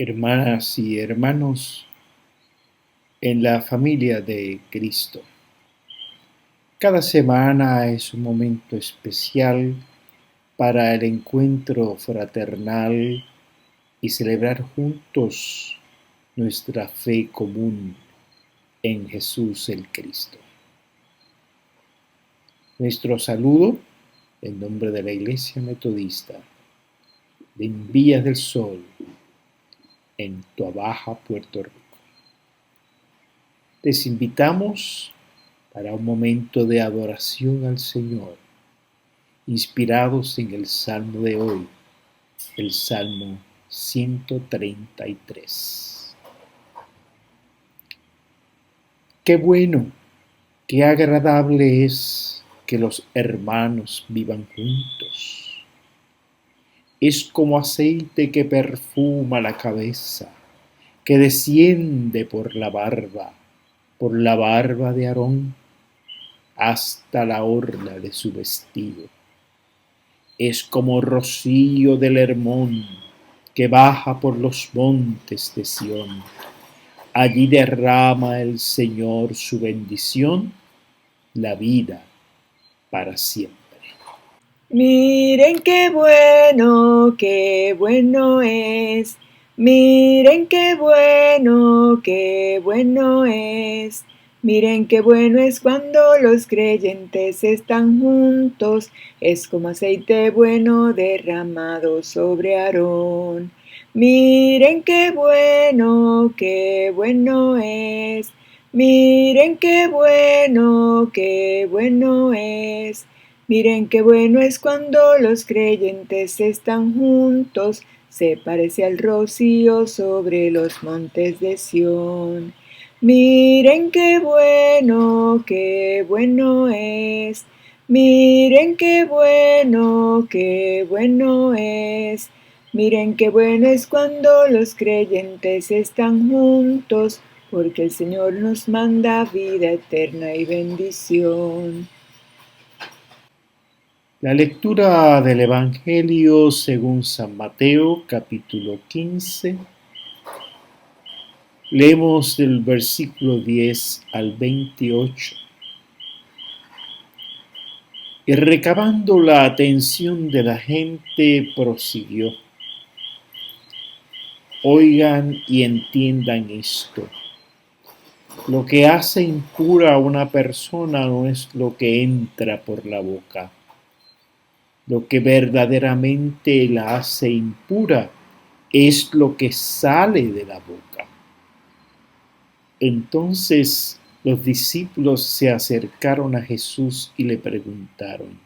Hermanas y hermanos en la familia de Cristo. Cada semana es un momento especial para el encuentro fraternal y celebrar juntos nuestra fe común en Jesús el Cristo. Nuestro saludo en nombre de la Iglesia Metodista de Villas del Sol en Toabaja, Puerto Rico. Les invitamos para un momento de adoración al Señor, inspirados en el Salmo de hoy, el Salmo 133. Qué bueno, qué agradable es que los hermanos vivan juntos. Es como aceite que perfuma la cabeza, que desciende por la barba de Aarón, hasta la orla de su vestido. Es como rocío del Hermón que baja por los montes de Sión. Allí derrama el Señor su bendición, la vida para siempre. Miren qué bueno es. Miren qué bueno es. Miren qué bueno es cuando los creyentes están juntos. Es como aceite bueno derramado sobre Aarón. Miren qué bueno es. Miren qué bueno es. Miren qué bueno es cuando los creyentes están juntos, se parece al rocío sobre los montes de Sión. Miren qué bueno es. Miren qué bueno es. Miren qué bueno es cuando los creyentes están juntos, porque el Señor nos manda vida eterna y bendición. La lectura del Evangelio según San Mateo, capítulo 15. Leemos del versículo 10 al 28. Y recabando la atención de la gente, prosiguió: Oigan y entiendan esto. Lo que hace impura a una persona no es lo que entra por la boca. Lo que verdaderamente la hace impura es lo que sale de la boca. Entonces los discípulos se acercaron a Jesús y le preguntaron: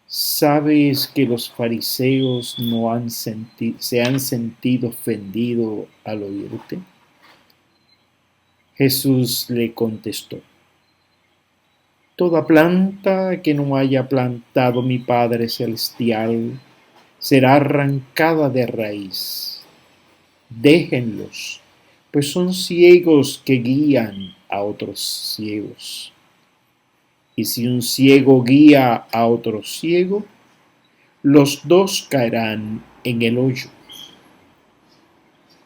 ¿Sabes que los fariseos se han sentido ofendidos al oírte? Jesús le contestó: Toda planta que no haya plantado mi Padre Celestial será arrancada de raíz. Déjenlos, pues son ciegos que guían a otros ciegos. Y si un ciego guía a otro ciego, los dos caerán en el hoyo.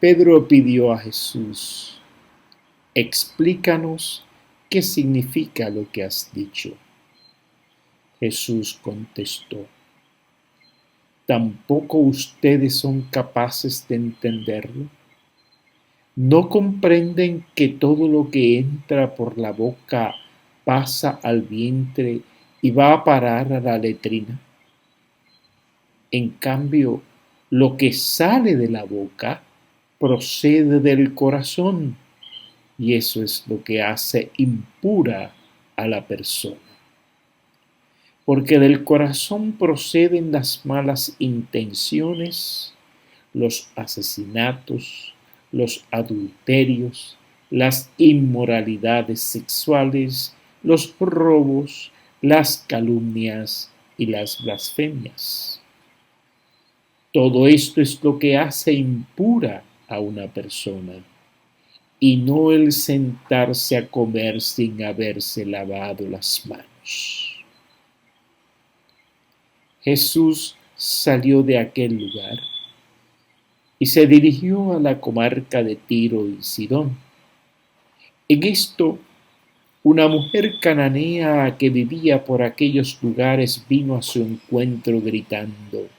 Pedro pidió a Jesús: explícanos qué significa lo que has dicho. Jesús contestó: ¿Tampoco ustedes son capaces de entenderlo? ¿No comprenden que todo lo que entra por la boca pasa al vientre y va a parar a la letrina? En cambio, lo que sale de la boca procede del corazón, y eso es lo que hace impura a la persona. Porque del corazón proceden las malas intenciones, los asesinatos, los adulterios, las inmoralidades sexuales, los robos, las calumnias y las blasfemias. Todo esto es lo que hace impura a una persona, y no el sentarse a comer sin haberse lavado las manos. Jesús salió de aquel lugar y se dirigió a la comarca de Tiro y Sidón. En esto, una mujer cananea que vivía por aquellos lugares vino a su encuentro gritando: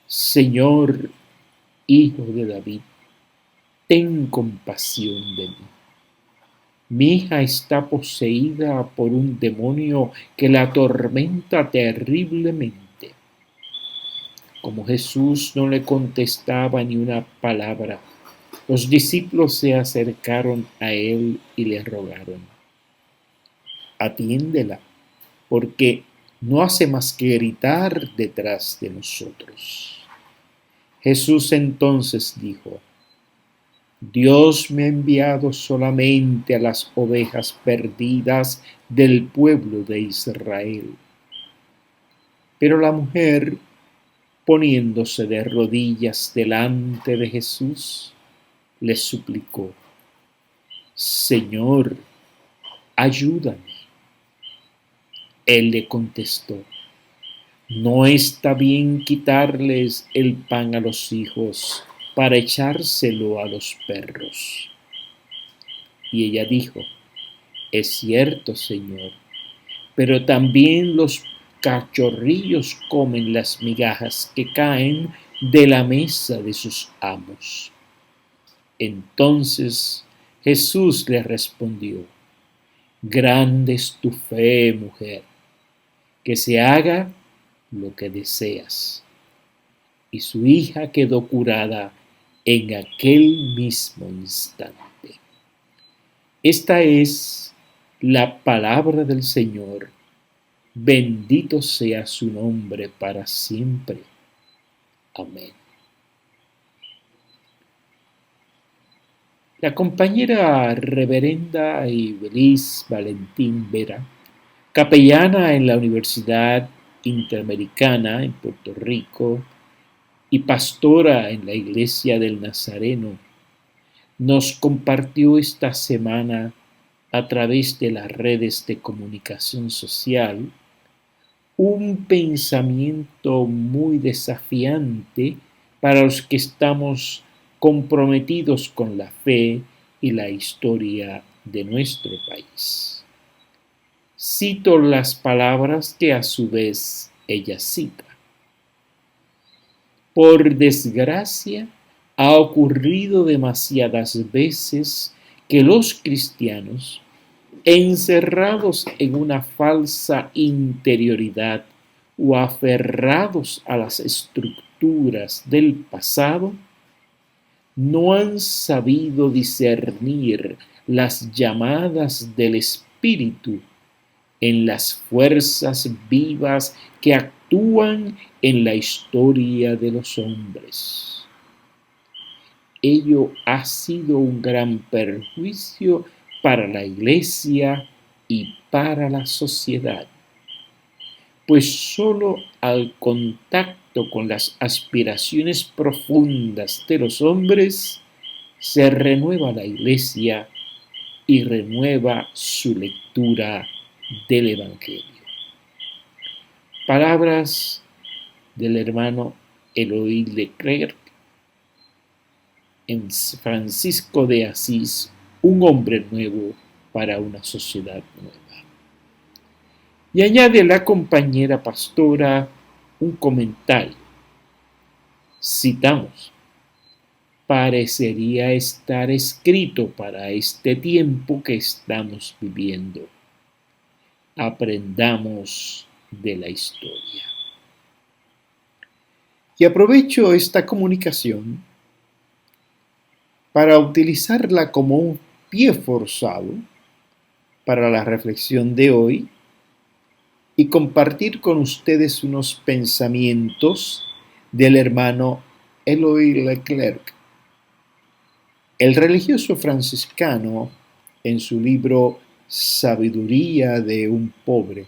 Señor, Hijo de David, ten compasión de mí. Mi hija está poseída por un demonio que la atormenta terriblemente. Como Jesús no le contestaba ni una palabra, los discípulos se acercaron a él y le rogaron: atiéndela, porque no hace más que gritar detrás de nosotros. Jesús entonces dijo: Dios me ha enviado solamente a las ovejas perdidas del pueblo de Israel. Pero la mujer, poniéndose de rodillas delante de Jesús, le suplicó: Señor, ayúdame. Él le contestó: no está bien quitarles el pan a los hijos para echárselo a los perros. Y ella dijo: es cierto, Señor, pero también los cachorrillos comen las migajas que caen de la mesa de sus amos. Entonces Jesús le respondió: grande es tu fe, mujer, que se haga lo que deseas. Y su hija quedó curada en aquel mismo instante. Esta es la palabra del Señor. Bendito sea su nombre para siempre. Amén. La compañera reverenda Ibeliz Valentín Vera, capellana en la Universidad Interamericana en Puerto Rico y pastora en la Iglesia del Nazareno, nos compartió esta semana a través de las redes de comunicación social un pensamiento muy desafiante para los que estamos comprometidos con la fe y la historia de nuestro país. Cito las palabras que a su vez ella cita. Por desgracia, ha ocurrido demasiadas veces que los cristianos, encerrados en una falsa interioridad o aferrados a las estructuras del pasado, no han sabido discernir las llamadas del Espíritu en las fuerzas vivas que actúan en la historia de los hombres. Ello ha sido un gran perjuicio para la Iglesia y para la sociedad, pues sólo al contacto con las aspiraciones profundas de los hombres se renueva la Iglesia y renueva su lectura del Evangelio. Palabras del hermano Eloy Leclerc en Francisco de Asís, un hombre nuevo para una sociedad nueva. Y añade la compañera pastora un comentario. Citamos: parecería estar escrito para este tiempo que estamos viviendo. Aprendamos de la historia. Y aprovecho esta comunicación para utilizarla como un pie forzado para la reflexión de hoy y compartir con ustedes unos pensamientos del hermano Eloy Leclerc. El religioso franciscano, en su libro Sabiduría de un pobre,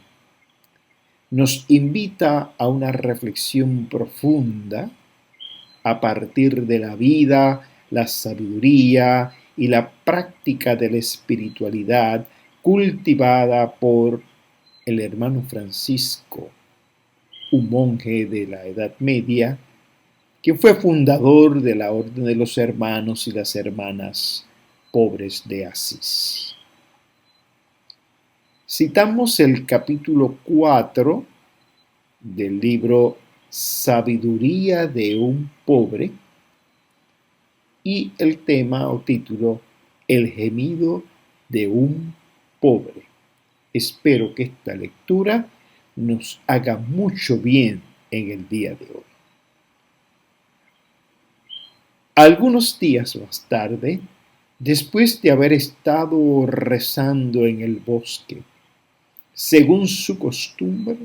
nos invita a una reflexión profunda a partir de la vida, la sabiduría y la práctica de la espiritualidad cultivada por el hermano Francisco, un monje de la Edad Media, quien fue fundador de la Orden de los Hermanos y las Hermanas Pobres de Asís. Citamos el capítulo 4 del libro Sabiduría de un pobre y el tema o título El gemido de un pobre. Espero que esta lectura nos haga mucho bien en el día de hoy. Algunos días más tarde, después de haber estado rezando en el bosque, según su costumbre,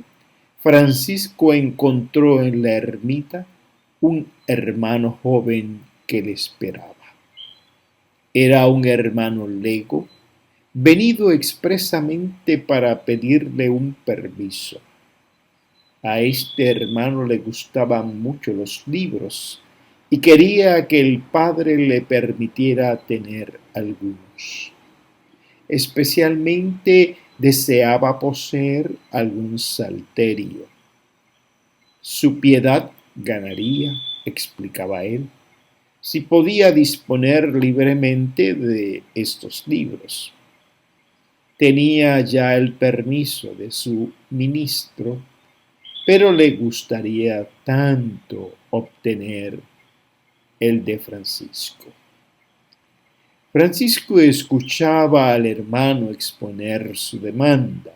Francisco encontró en la ermita un hermano joven que le esperaba. Era un hermano lego, venido expresamente para pedirle un permiso. A este hermano le gustaban mucho los libros y quería que el padre le permitiera tener algunos. Especialmente deseaba poseer algún salterio. Su piedad ganaría, explicaba él, si podía disponer libremente de estos libros. Tenía ya el permiso de su ministro, pero le gustaría tanto obtener el de Francisco. Francisco escuchaba al hermano exponer su demanda.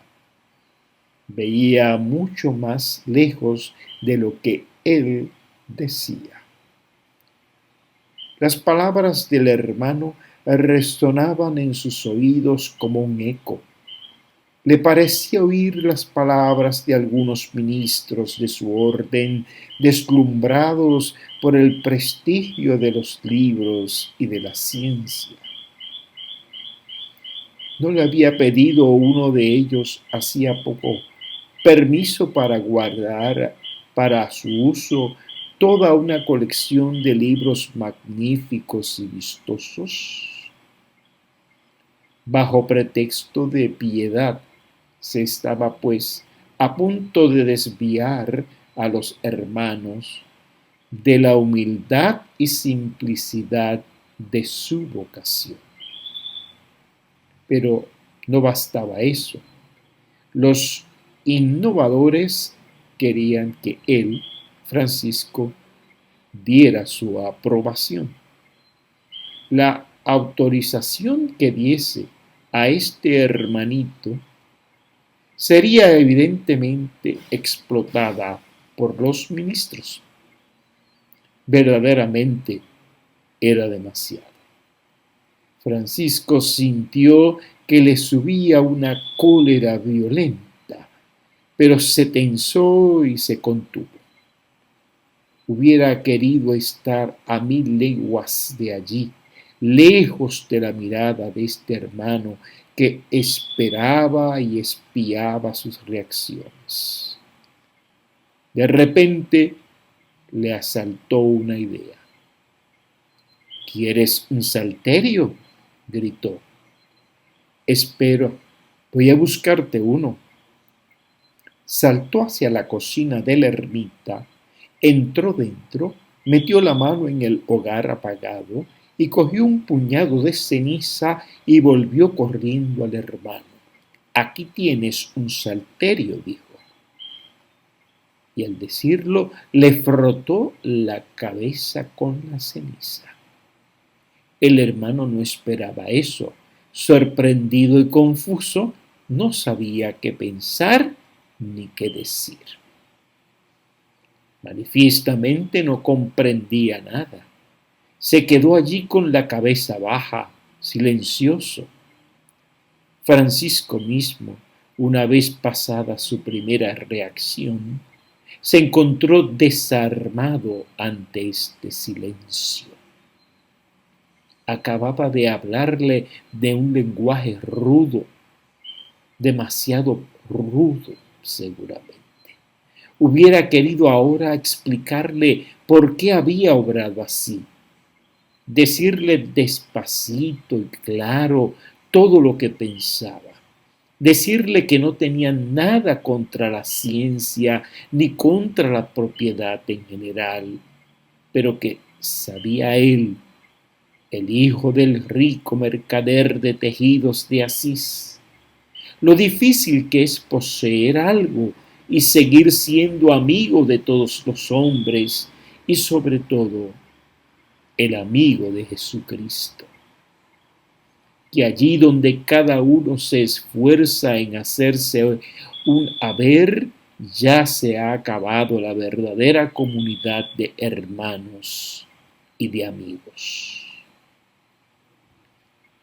Veía mucho más lejos de lo que él decía. Las palabras del hermano resonaban en sus oídos como un eco. Le parecía oír las palabras de algunos ministros de su orden, deslumbrados por el prestigio de los libros y de la ciencia. ¿No le había pedido uno de ellos hacía poco permiso para guardar para su uso toda una colección de libros magníficos y vistosos? Bajo pretexto de piedad, se estaba, pues, a punto de desviar a los hermanos de la humildad y simplicidad de su vocación. Pero no bastaba eso. Los innovadores querían que él, Francisco, diera su aprobación. La autorización que diese a este hermanito sería evidentemente explotada por los ministros. Verdaderamente era demasiado. Francisco sintió que le subía una cólera violenta, pero se tensó y se contuvo. Hubiera querido estar a 1000 leguas de allí, lejos de la mirada de este hermano que esperaba y espiaba sus reacciones. De repente le asaltó una idea. ¿Quieres un salterio?, gritó. Espero, voy a buscarte uno. Saltó hacia la cocina de la ermita, entró dentro, metió la mano en el hogar apagado y cogió un puñado de ceniza y volvió corriendo al hermano. Aquí tienes un salterio, dijo. Y al decirlo, le frotó la cabeza con la ceniza. El hermano no esperaba eso. Sorprendido y confuso, no sabía qué pensar ni qué decir. Manifiestamente no comprendía nada. Se quedó allí con la cabeza baja, silencioso. Francisco mismo, una vez pasada su primera reacción, se encontró desarmado ante este silencio. Acababa de hablarle de un lenguaje rudo, demasiado rudo, seguramente. Hubiera querido ahora explicarle por qué había obrado así, decirle despacito y claro todo lo que pensaba, decirle que no tenía nada contra la ciencia ni contra la propiedad en general, pero que sabía él, el hijo del rico mercader de tejidos de Asís, lo difícil que es poseer algo y seguir siendo amigo de todos los hombres y sobre todo el amigo de Jesucristo. Que allí donde cada uno se esfuerza en hacerse un haber, ya se ha acabado la verdadera comunidad de hermanos y de amigos.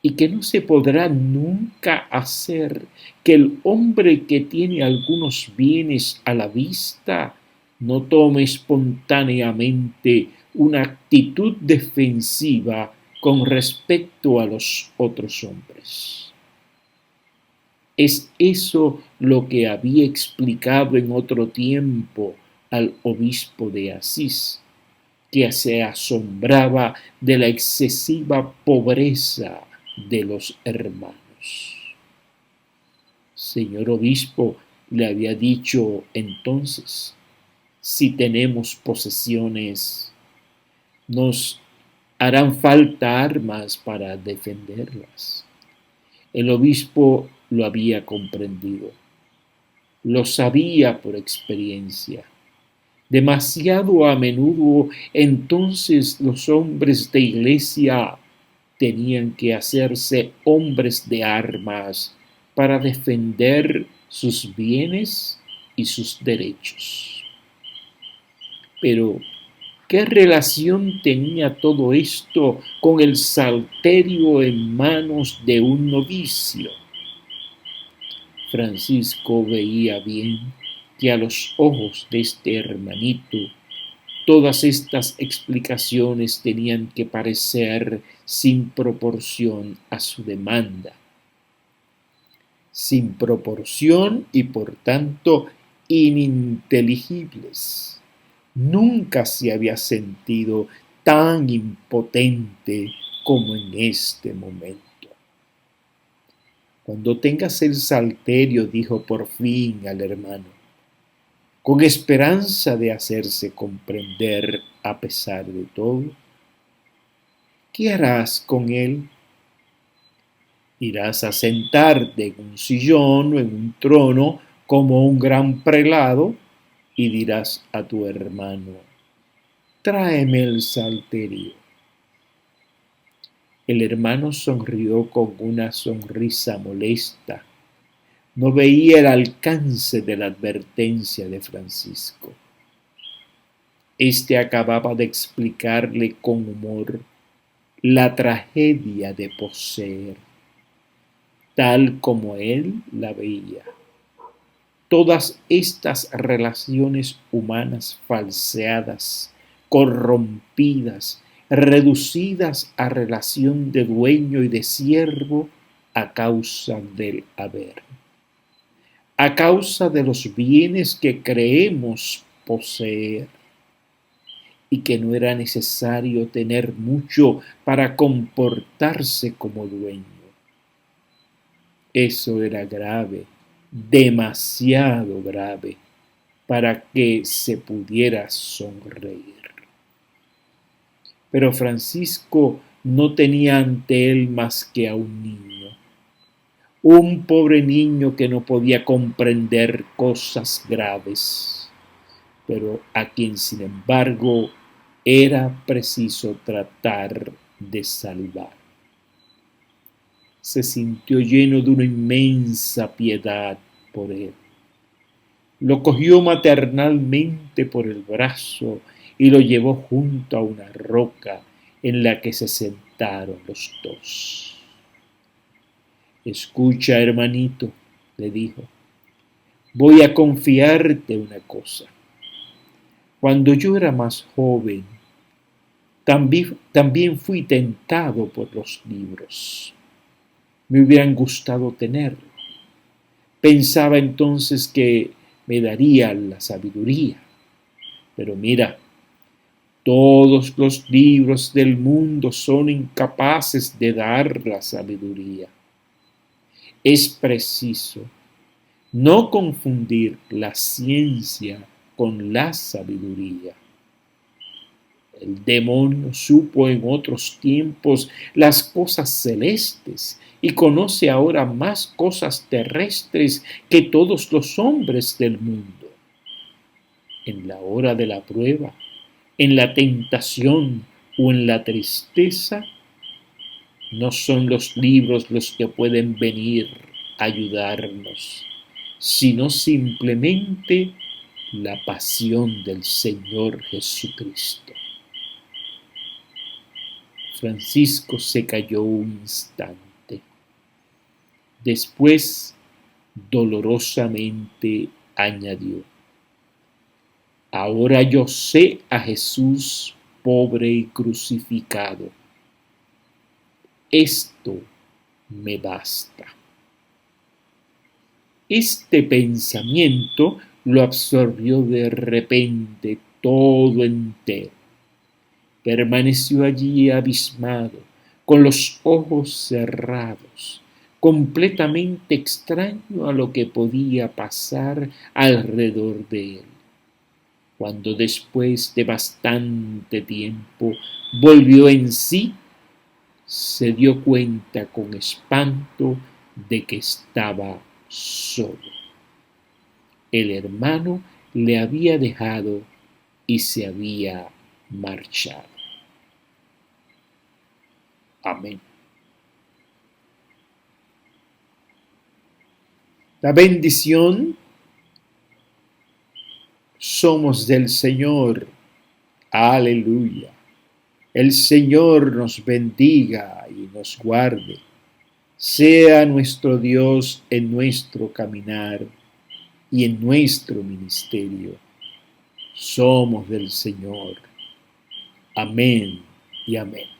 Y que no se podrá nunca hacer que el hombre que tiene algunos bienes a la vista no tome espontáneamente una actitud defensiva con respecto a los otros hombres. Es eso lo que había explicado en otro tiempo al obispo de Asís, que se asombraba de la excesiva pobreza de los hermanos. Señor obispo, le había dicho entonces, si tenemos posesiones, nos harán falta armas para defenderlas. El obispo lo había comprendido, lo sabía por experiencia. Demasiado a menudo entonces los hombres de iglesia tenían que hacerse hombres de armas para defender sus bienes y sus derechos. Pero, ¿qué relación tenía todo esto con el salterio en manos de un novicio? Francisco veía bien que a los ojos de este hermanito todas estas explicaciones tenían que parecer sin proporción a su demanda, sin proporción y por tanto ininteligibles. Nunca se había sentido tan impotente como en este momento. Cuando tengas el salterio, dijo por fin al hermano, con esperanza de hacerse comprender a pesar de todo, ¿qué harás con él? ¿Irás a sentarte en un sillón o en un trono como un gran prelado y dirás a tu hermano, tráeme el salterio? El hermano sonrió con una sonrisa molesta. No veía el alcance de la advertencia de Francisco. Este acababa de explicarle con humor la tragedia de poseer, tal como él la veía. Todas estas relaciones humanas falseadas, corrompidas, reducidas a relación de dueño y de siervo a causa del haber, a causa de los bienes que creemos poseer y que no era necesario tener mucho para comportarse como dueño. Eso era grave, demasiado grave, para que se pudiera sonreír. Pero Francisco no tenía ante él más que a un pobre niño que no podía comprender cosas graves, pero a quien sin embargo era preciso tratar de salvar. Se sintió lleno de una inmensa piedad por él. Lo cogió maternalmente por el brazo y lo llevó junto a una roca en la que se sentaron los dos. Escucha, hermanito, le dijo, voy a confiarte una cosa. Cuando yo era más joven, también fui tentado por los libros. Me hubieran gustado tenerlo. Pensaba entonces que me daría la sabiduría. Pero mira, todos los libros del mundo son incapaces de dar la sabiduría. Es preciso no confundir la ciencia con la sabiduría. El demonio supo en otros tiempos las cosas celestes y conoce ahora más cosas terrestres que todos los hombres del mundo. En la hora de la prueba, en la tentación o en la tristeza, no son los libros los que pueden venir a ayudarnos, sino simplemente la pasión del Señor Jesucristo. Francisco se calló un instante. Después, dolorosamente añadió: ahora yo sé a Jesús pobre y crucificado. Esto me basta. Este pensamiento lo absorbió de repente todo entero. Permaneció allí abismado, con los ojos cerrados, completamente extraño a lo que podía pasar alrededor de él. Cuando después de bastante tiempo volvió en sí, se dio cuenta con espanto de que estaba solo. El hermano le había dejado y se había marchado. Amén. La bendición somos del Señor. Aleluya. El Señor nos bendiga y nos guarde. Sea nuestro Dios en nuestro caminar y en nuestro ministerio. Somos del Señor. Amén y amén.